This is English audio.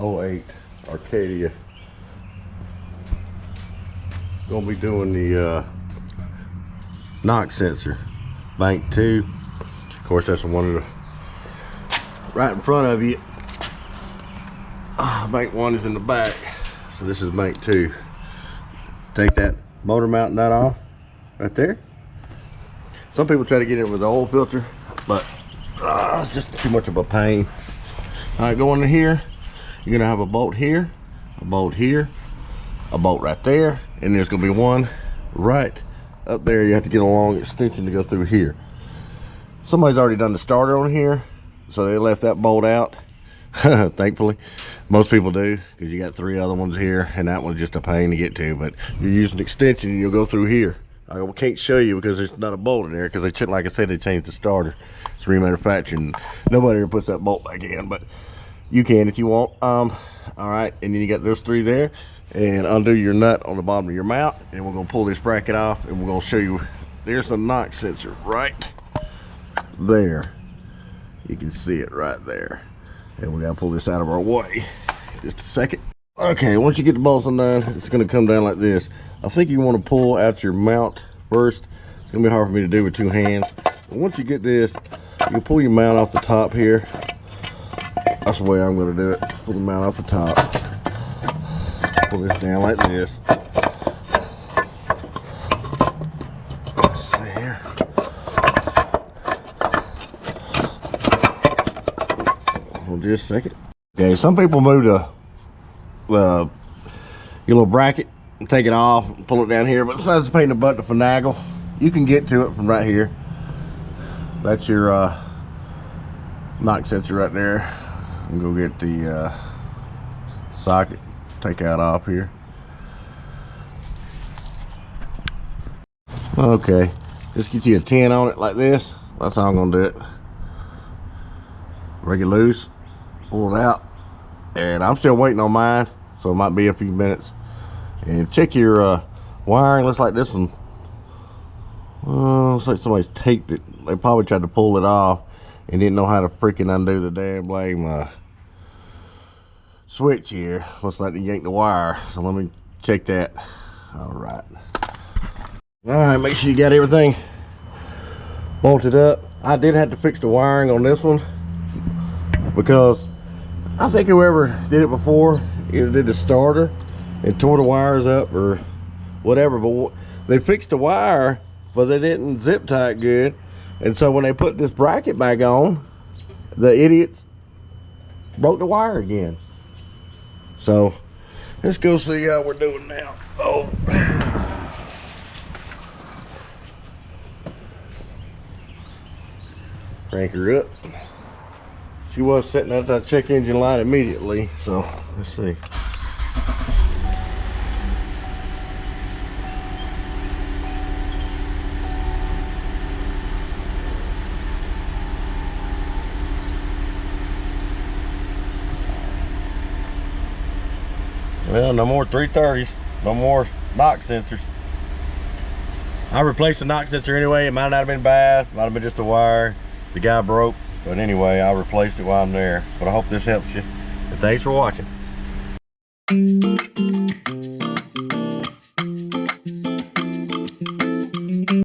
08 Arcadia. Gonna be doing the knock sensor, bank 2. Of course, that's the one of the right in front of you. Bank 1 is in the back, so this is bank 2. Take that motor mounting nut off right there. Some people try to get it with the oil filter, but it's just too much of a pain. All right, going to here, you're gonna have a bolt here, a bolt here, a bolt right there, and there's gonna be one right up there. You have to get a long extension to go through here. Somebody's already done the starter on here, so they left that bolt out. Thankfully, most people do, because you got 3 other ones here, and that one's just a pain to get to. But you're using an extension, and you'll go through here. I can't show you because there's not a bolt in there, because they, like I said, they changed the starter. It's remanufactured, and nobody ever puts that bolt back in, but you can if you want. All right, and then you got those 3 there, and undo your nut on the bottom of your mount, and we're gonna pull this bracket off, and we're gonna show you. There's the knock sensor right there. You can see it right there. And we gotta pull this out of our way. Just a second. Okay, once you get the bolts undone, it's gonna come down like this. I think you want to pull out your mount first. It's gonna be hard for me to do with 2 hands. But once you get this, you pull your mount off the top here. That's the way I'm gonna do it. Pull the mount off the top. Pull this down like this. Let's see here. Just a second. Okay, some people move the your little bracket and take it off and pull it down here, but besides the pain in the butt to finagle, you can get to it from right here. That's your knock sensor right there. And go get the socket, take that off here. Okay, just get you a 10 on it like this. That's how I'm gonna do it. Break it loose, pull it out, and I'm still waiting on mine, so it might be a few minutes. And check your wiring. Looks like this one, looks like somebody's taped it. They probably tried to pull it off and didn't know how to freaking undo the damn blame switch here. Looks like they yanked the wire, so let me check that. All right, make sure you got everything bolted up. I did have to fix the wiring on this one, because I think whoever did it before either did the starter and tore the wires up or whatever, but they fixed the wire, but they didn't zip tie it good, and so when they put this bracket back on, the idiots broke the wire again. So let's go see how we're doing now. Oh, crank her up. She was setting out that check engine light immediately, so let's see. Well, no more 330s, no more knock sensors. I replaced the knock sensor anyway. It might not have been bad, might have been just a wire the guy broke. But anyway, I replaced it while I'm there. But I hope this helps you. And thanks for watching.